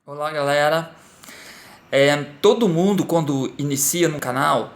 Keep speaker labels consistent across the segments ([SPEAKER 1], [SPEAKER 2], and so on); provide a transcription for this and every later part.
[SPEAKER 1] Olá, galera. Todo mundo, quando inicia no canal,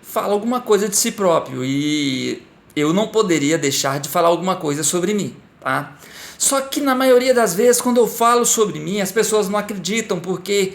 [SPEAKER 1] fala alguma coisa de si próprio e eu não poderia deixar de falar alguma coisa sobre mim, tá? Só que na maioria das vezes, quando eu falo sobre mim, as pessoas não acreditam porque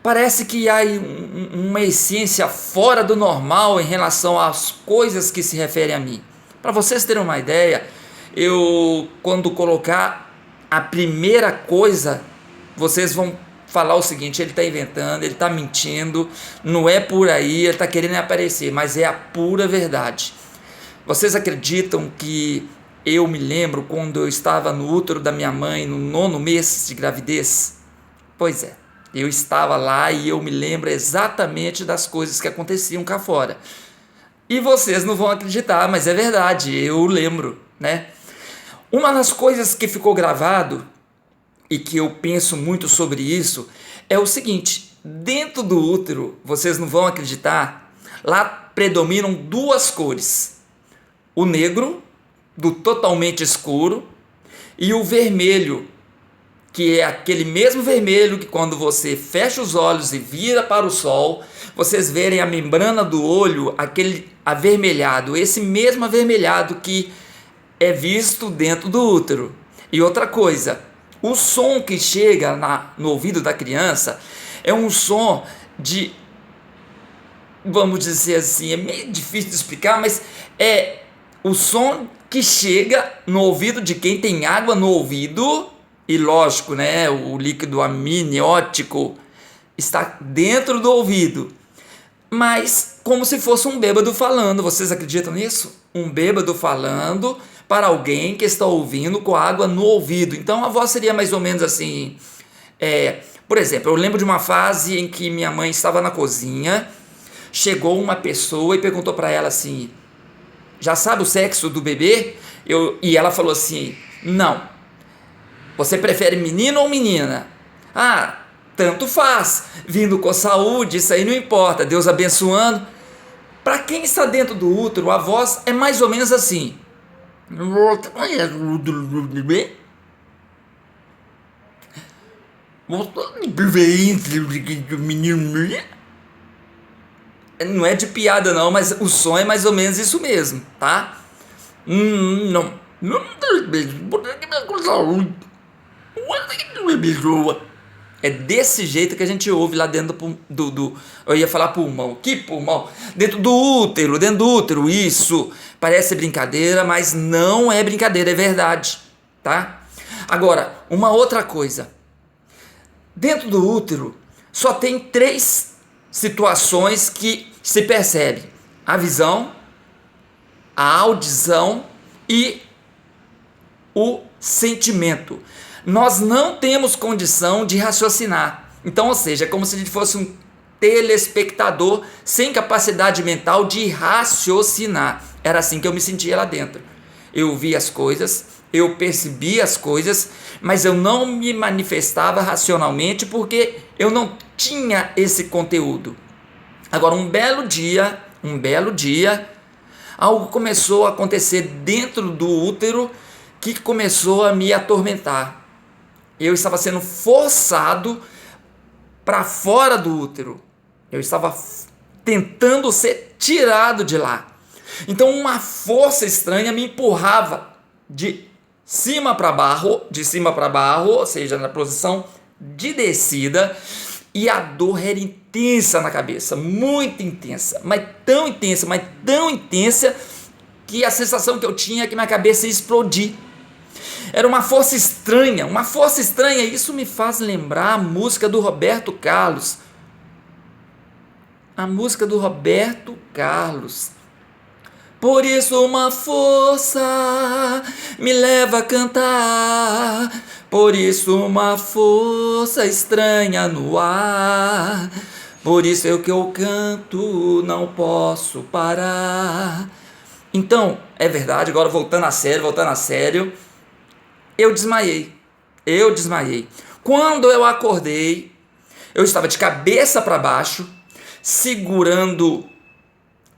[SPEAKER 1] parece que há uma essência fora do normal em relação às coisas que se referem a mim. Para vocês terem uma ideia, eu quando colocar a primeira coisa, vocês vão falar o seguinte: ele está inventando, ele está mentindo, não é por aí, ele está querendo aparecer, mas é a pura verdade. Vocês acreditam que eu me lembro quando eu estava no útero da minha mãe, no 9º mês de gravidez? Pois é, eu estava lá e eu me lembro exatamente das coisas que aconteciam cá fora. E vocês não vão acreditar, mas é verdade, eu lembro, né? Uma das coisas que ficou gravado e que eu penso muito sobre isso é o seguinte: dentro do útero, vocês não vão acreditar, lá predominam duas cores: o negro, do totalmente escuro, e o vermelho, que é aquele mesmo vermelho que quando você fecha os olhos e vira para o sol, vocês verem a membrana do olho, aquele avermelhado, esse mesmo avermelhado que é visto dentro do útero. E outra coisa, o som que chega no ouvido da criança é um som de, vamos dizer assim, é meio difícil de explicar, mas é o som que chega no ouvido de quem tem água no ouvido, e lógico, né, o líquido amniótico está dentro do ouvido, mas como se fosse um bêbado falando. Vocês acreditam nisso? Um bêbado falando para alguém que está ouvindo com água no ouvido. Então a voz seria mais ou menos assim. Por exemplo, eu lembro de uma fase em que minha mãe estava na cozinha, chegou uma pessoa e perguntou para ela assim: já sabe o sexo do bebê? E ela falou assim: não. Você prefere menino ou menina? Ah, tanto faz. Vindo com saúde, isso aí não importa. Deus abençoando. Para quem está dentro do útero, a voz é mais ou menos assim. Não é de piada não, mas o som é mais ou menos isso mesmo, tá? Não. É desse jeito que a gente ouve lá dentro eu ia falar pulmão. Que pulmão? Dentro do útero, isso. Parece brincadeira, mas não é brincadeira, é verdade, tá? Agora, uma outra coisa. Dentro do útero, só tem 3 situações que se percebe: a visão, a audição e o sentimento. Nós não temos condição de raciocinar. Então, ou seja, é como se a gente fosse um telespectador sem capacidade mental de raciocinar. Era assim que eu me sentia lá dentro. Eu via as coisas, eu percebia as coisas, mas eu não me manifestava racionalmente porque eu não tinha esse conteúdo. Agora, um belo dia, algo começou a acontecer dentro do útero que começou a me atormentar. Eu estava sendo forçado para fora do útero. Eu estava tentando ser tirado de lá. Então uma força estranha me empurrava de cima para baixo, ou seja, na posição de descida, e a dor era intensa na cabeça, muito intensa, mas tão intensa que a sensação que eu tinha é que minha cabeça ia explodir. Era uma força estranha, isso me faz lembrar a música do Roberto Carlos. A música do Roberto Carlos. Por isso uma força me leva a cantar, por isso uma força estranha no ar, por isso é que eu canto, não posso parar. Então, é verdade, agora voltando a sério, eu desmaiei. Quando eu acordei, eu estava de cabeça para baixo, segurando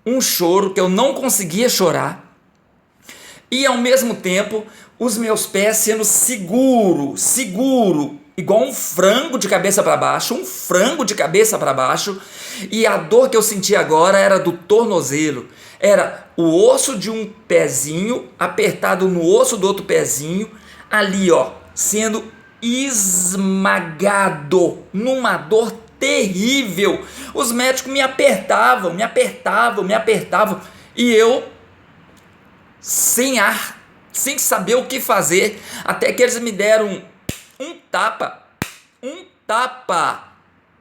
[SPEAKER 1] um choro que eu não conseguia chorar, e ao mesmo tempo os meus pés sendo seguro igual um frango de cabeça para baixo, e a dor que eu sentia agora era do tornozelo, era o osso de um pezinho apertado no osso do outro pezinho, ali ó, sendo esmagado, numa dor terrível. Os médicos me apertavam, e eu sem ar, sem saber o que fazer, até que eles me deram um tapa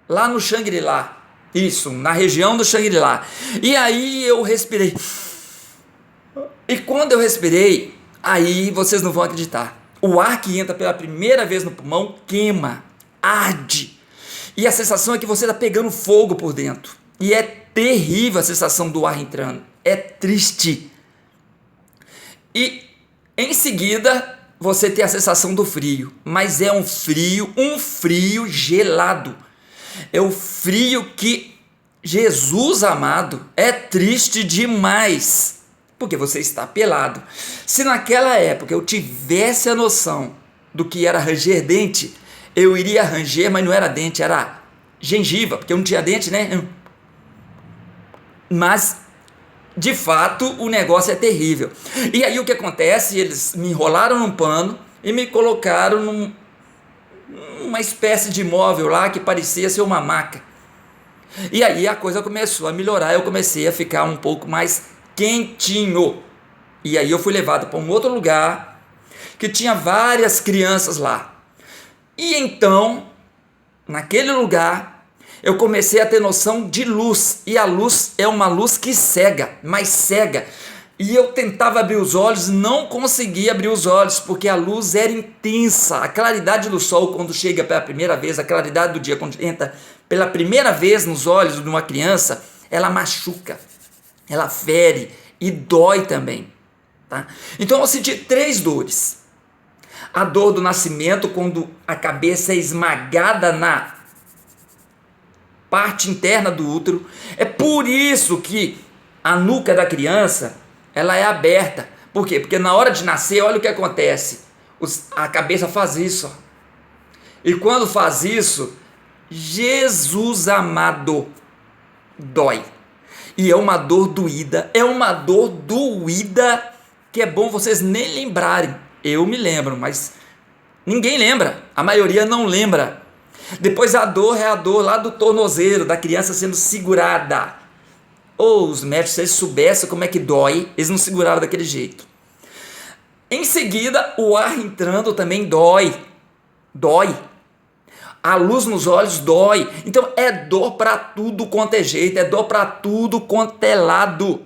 [SPEAKER 1] lá no Xangri-Lá, isso, na região do Xangri-Lá, e aí eu respirei, e quando eu respirei, aí vocês não vão acreditar, o ar que entra pela primeira vez no pulmão queima, arde, e a sensação é que você está pegando fogo por dentro, e é terrível a sensação do ar entrando, é triste, e em seguida você tem a sensação do frio, mas é um frio gelado, é o frio que, Jesus amado, é triste demais, porque você está pelado. Se naquela época eu tivesse a noção do que era ranger dente, eu iria ranger, mas não era dente, era gengiva, porque eu não tinha dente, né? Mas de fato o negócio é terrível. E aí o que acontece? Eles me enrolaram num pano e me colocaram numa espécie de móvel lá que parecia ser uma maca. E aí a coisa começou a melhorar, eu comecei a ficar um pouco mais quentinho. E aí eu fui levado para um outro lugar que tinha várias crianças lá. E então, naquele lugar, eu comecei a ter noção de luz, e a luz é uma luz que cega, mas cega, e eu tentava abrir os olhos, não conseguia abrir os olhos, porque a luz era intensa, a claridade do sol quando chega pela primeira vez, a claridade do dia quando entra pela primeira vez nos olhos de uma criança, ela machuca, ela fere e dói também, tá? Então eu senti 3 dores, a dor do nascimento, quando a cabeça é esmagada na parte interna do útero, é por isso que a nuca da criança, ela é aberta, por quê? Porque na hora de nascer, olha o que acontece, a cabeça faz isso, ó. E quando faz isso, Jesus amado, dói, e é uma dor doída, que é bom vocês nem lembrarem, eu me lembro, mas ninguém lembra, a maioria não lembra. Depois a dor é a dor lá do tornozelo, da criança sendo segurada. Ou os médicos, se eles soubessem como é que dói, eles não seguraram daquele jeito. Em seguida, o ar entrando também dói. A luz nos olhos dói. Então é dor para tudo quanto é jeito, é dor para tudo quanto é lado.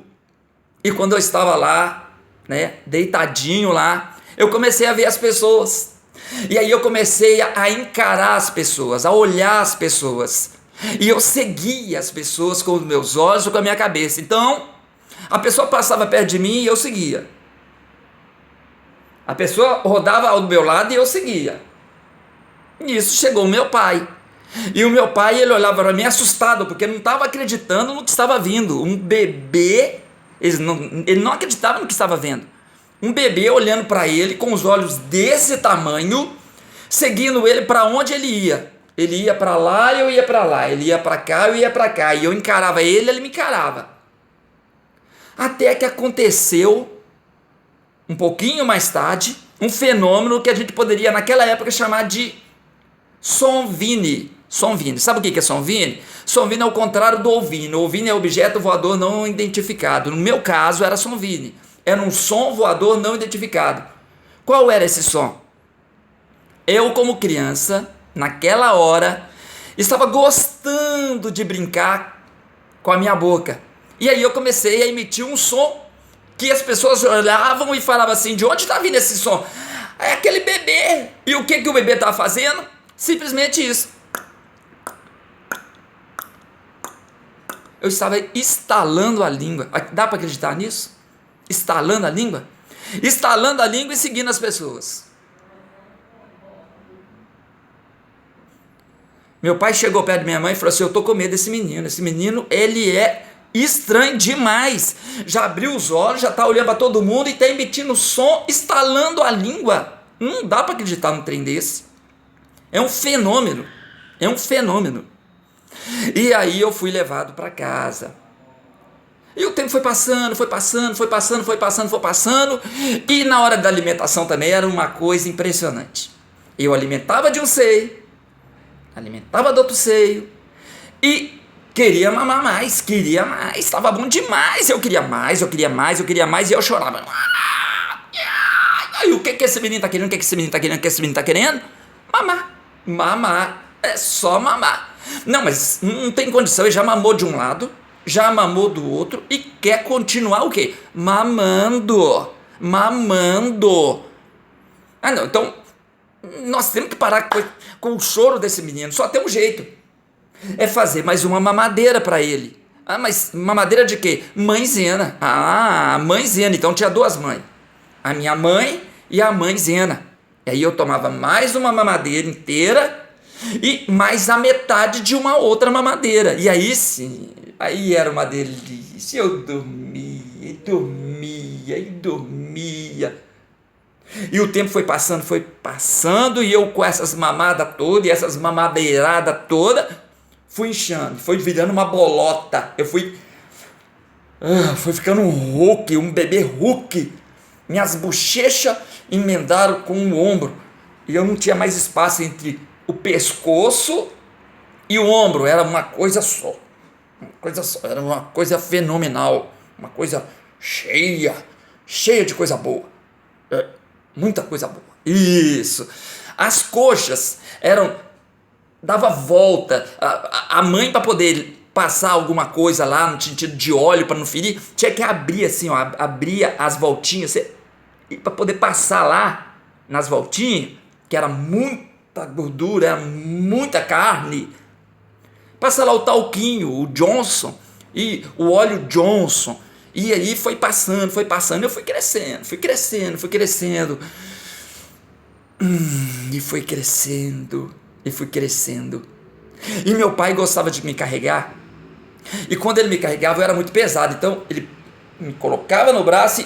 [SPEAKER 1] E quando eu estava lá, né, deitadinho lá, eu comecei a ver as pessoas. E aí eu comecei a encarar as pessoas, a olhar as pessoas, e eu seguia as pessoas com os meus olhos ou com a minha cabeça. Então a pessoa passava perto de mim e eu seguia, a pessoa rodava ao meu lado e eu seguia. Nisso chegou o meu pai, e o meu pai, ele olhava para mim assustado, porque não estava acreditando no que estava vindo, um bebê, ele não acreditava no que estava vendo. Um bebê olhando para ele com os olhos desse tamanho, seguindo ele para onde ele ia. Ele ia para lá e eu ia para lá. Ele ia para cá e eu ia para cá. E eu encarava ele, ele me encarava. Até que aconteceu, um pouquinho mais tarde, um fenômeno que a gente poderia naquela época chamar de Sonvini. Sabe o que é Sonvini? Sonvini é o contrário do Ovini. O Ovini é objeto voador não identificado. No meu caso era Sonvini. Era um som voador não identificado. Qual era esse som? Eu, como criança, naquela hora, estava gostando de brincar com a minha boca. E aí eu comecei a emitir um som que as pessoas olhavam e falavam assim: de onde está vindo esse som? É aquele bebê. E o que o bebê estava fazendo? Simplesmente isso. Eu estava estalando a língua. Dá para acreditar nisso? Estalando a língua e seguindo as pessoas. Meu pai chegou perto de minha mãe e falou assim: eu estou com medo desse menino, ele é estranho demais, já abriu os olhos, já está olhando para todo mundo e está emitindo som, estalando a língua, não dá para acreditar num trem desse. É um fenômeno. É um fenômeno. E aí eu fui levado para casa. E o tempo foi passando, foi passando, foi passando, foi passando, foi passando. E na hora da alimentação também era uma coisa impressionante. Eu alimentava de um seio, alimentava do outro seio e queria mamar mais, queria mais, estava bom demais. Eu queria mais, eu queria mais, eu queria mais e eu chorava. E o que esse menino está querendo? O que esse menino está querendo? O que esse menino está querendo? Mamar. Mamar. É só mamar. Não, mas não tem condição. Ele já mamou de um lado, já mamou do outro e quer continuar o quê? Mamando. Mamando. Ah, não. Então, nós temos que parar com o choro desse menino. Só tem um jeito. É fazer mais uma mamadeira para ele. Ah, mas mamadeira de quê? Mãezena. Ah, mãezena. Então tinha duas mães. A minha mãe e a mãe Zena. E aí eu tomava mais uma mamadeira inteira e mais a metade de uma outra mamadeira. E aí sim, aí era uma delícia. Eu dormia, e dormia, e dormia. E o tempo foi passando, e eu com essas mamadas todas, e essas mamadeiradas todas, fui inchando, foi virando uma bolota. Eu fui ficando um Hulk, um bebê Hulk. Minhas bochechas emendaram com o ombro. E eu não tinha mais espaço entre o pescoço e o ombro. Era uma coisa só. Uma coisa só. Era uma coisa fenomenal. Uma coisa cheia. Cheia de coisa boa. Muita coisa boa. Isso. As coxas eram... Dava volta. A mãe, para poder passar alguma coisa lá no sentido de óleo para não ferir, tinha que abrir assim, ó, abria as voltinhas para poder passar lá nas voltinhas, que era muita gordura, era muita carne. Passa lá o talquinho, o Johnson e o óleo Johnson. E aí foi passando, eu fui crescendo. E fui crescendo. E meu pai gostava de me carregar. E quando ele me carregava, eu era muito pesado. Então, ele me colocava no braço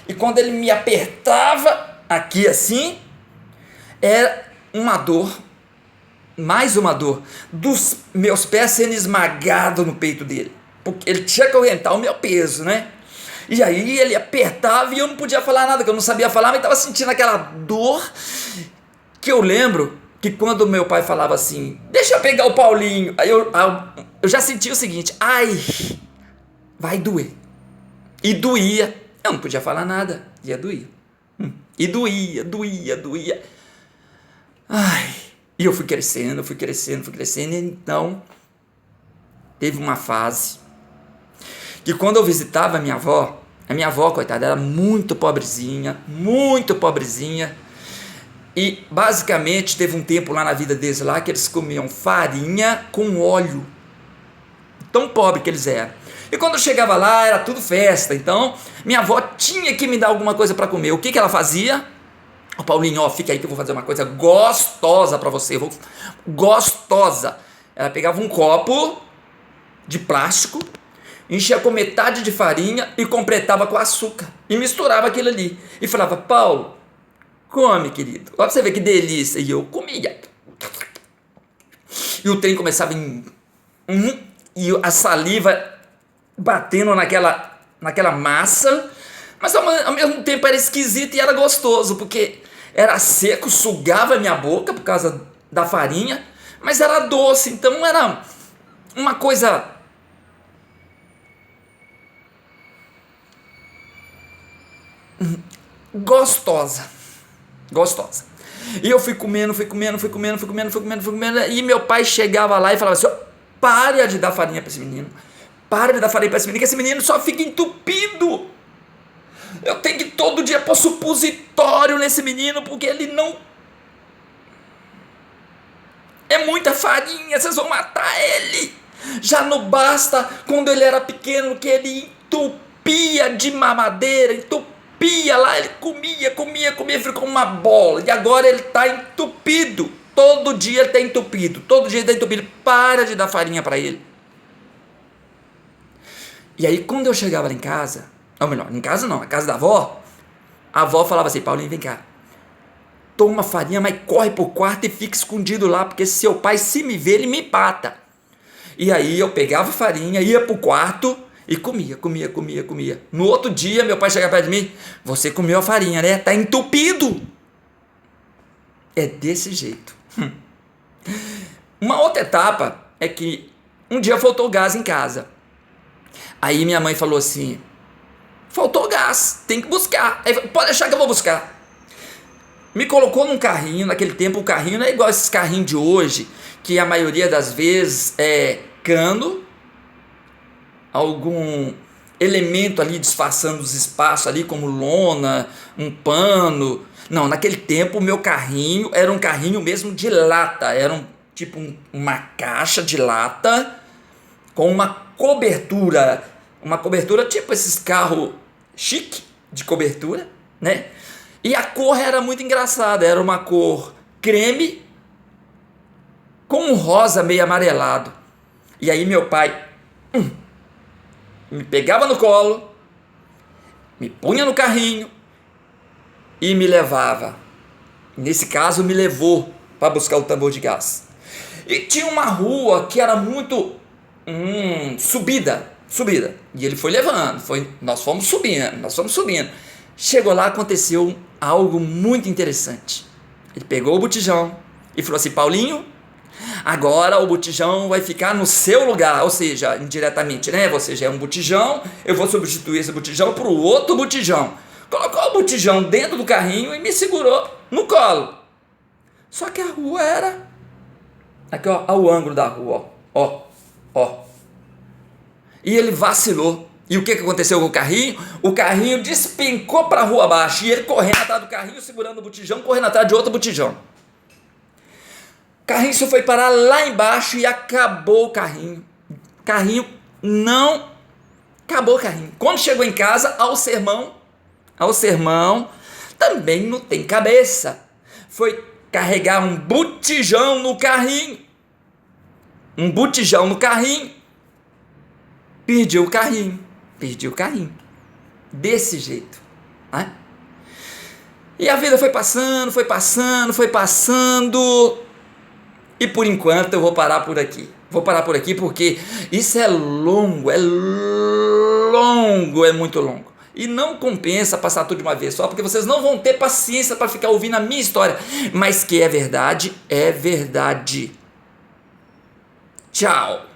[SPEAKER 1] e quando ele me apertava aqui assim, era uma dor, mais uma dor, dos meus pés sendo esmagados no peito dele. Porque ele tinha que aguentar o meu peso, né? E aí ele apertava e eu não podia falar nada, que eu não sabia falar, mas estava sentindo aquela dor que eu lembro que quando meu pai falava assim, deixa eu pegar o Paulinho, aí eu já sentia o seguinte, ai, vai doer. E doía, eu não podia falar nada, ia doer. E doía. Ai, e eu fui crescendo, e então teve uma fase que quando eu visitava a minha avó, coitada, era muito pobrezinha, e basicamente teve um tempo lá na vida deles lá que eles comiam farinha com óleo, tão pobre que eles eram. E quando eu chegava lá era tudo festa, então minha avó tinha que me dar alguma coisa para comer. O que ela fazia? Ô Paulinho, ó, fica aí que eu vou fazer uma coisa gostosa para você, gostosa. Ela pegava um copo de plástico, enchia com metade de farinha e completava com açúcar e misturava aquilo ali e falava, Paulo, come, querido. Olha pra você ver que delícia. E eu comia. E o trem começava e a saliva batendo naquela massa. Mas ao mesmo tempo era esquisito e era gostoso, porque era seco, sugava a minha boca por causa da farinha, mas era doce. Então era uma coisa gostosa. E eu fui comendo, e meu pai chegava lá e falava assim, para de dar farinha para esse menino, que esse menino só fica entupido. Eu tenho que todo dia pôr supositório nesse menino, porque ele não... É muita farinha, vocês vão matar ele. Já não basta quando ele era pequeno, que ele entupia de mamadeira, entupia lá, ele comia, ficou uma bola. E agora ele está entupido. Todo dia ele está entupido. Para de dar farinha para ele. E aí quando eu chegava lá em casa, ou melhor, em casa não, na casa da avó, a avó falava assim, Paulinho, vem cá. toma farinha, mas corre pro quarto e fica escondido lá, porque se seu pai se me ver, ele me mata. E aí eu pegava farinha, ia pro quarto e comia. No outro dia, meu pai chegava perto de mim, você comeu a farinha, né? Tá entupido. É desse jeito. Uma outra etapa é que um dia faltou gás em casa. Aí minha mãe falou assim, faltou gás, tem que buscar. Aí, pode deixar que eu vou buscar. Me colocou num carrinho, naquele tempo o carrinho não é igual esses carrinhos de hoje, que a maioria das vezes é cano, algum elemento ali disfarçando os espaços ali, como lona, um pano. Não, naquele tempo o meu carrinho era um carrinho mesmo de lata, era uma caixa de lata com uma cobertura tipo esses carros chique de cobertura, né? E a cor era muito engraçada, era uma cor creme com um rosa meio amarelado. E aí meu pai me pegava no colo, me punha no carrinho e me levava. Nesse caso me levou para buscar o tambor de gás. E tinha uma rua que era muito subida. E ele foi levando, nós fomos subindo. Chegou lá, aconteceu algo muito interessante. Ele pegou o botijão e falou assim, Paulinho, agora o botijão vai ficar no seu lugar, ou seja, indiretamente, né? Você já é um botijão, eu vou substituir esse botijão por outro botijão. Colocou o botijão dentro do carrinho e me segurou no colo. Só que a rua era aqui, ó, o ângulo da rua, ó. E ele vacilou. E o que aconteceu com o carrinho? O carrinho despencou para a rua abaixo. E ele correndo atrás do carrinho, segurando o botijão, correndo atrás de outro botijão. O carrinho só foi parar lá embaixo e acabou o carrinho. Acabou o carrinho. Quando chegou em casa, ao sermão, também não tem cabeça. Foi carregar um botijão no carrinho. Perdi o carrinho. Desse jeito. Né? E a vida foi passando. E por enquanto eu vou parar por aqui. Porque isso é longo, é muito longo. E não compensa passar tudo de uma vez só, porque vocês não vão ter paciência para ficar ouvindo a minha história. Mas que é verdade, é verdade. Tchau.